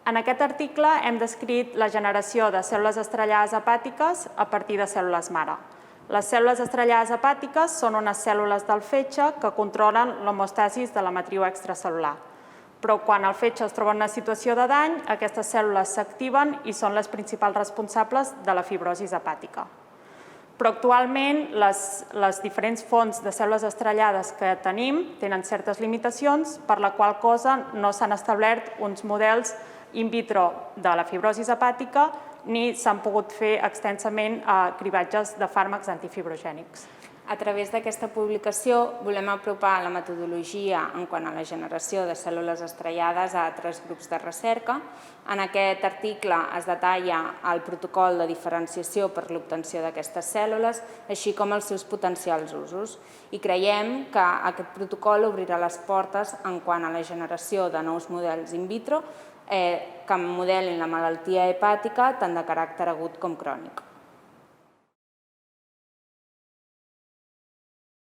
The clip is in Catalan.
En aquest article hem descrit la generació de cèl·lules estrellades hepàtiques a partir de cèl·lules mare. Les cèl·lules estrellades hepàtiques són unes cèl·lules del fetge que controlen l'homeostasis de la matriu extracel·lular. Però quan el fetge es troba en una situació de dany, aquestes cèl·lules s'activen i són les principals responsables de la fibrosi hepàtica. Però actualment les diferents fonts de cèl·lules estrellades que tenim tenen certes limitacions, per la qual cosa no s'han establert uns models in vitro de la fibrosi hepàtica ni s'han pogut fer extensament cribatges de fàrmacs antifibrogènics. A través d'aquesta publicació volem apropar la metodologia en quant a la generació de cèl·lules estrellades a altres grups de recerca. En aquest article es detalla el protocol de diferenciació per l'obtenció d'aquestes cèl·lules, així com els seus potencials usos. I creiem que aquest protocol obrirà les portes en quant a la generació de nous models in vitro que modelin la malaltia hepàtica tant de caràcter agut com crònic.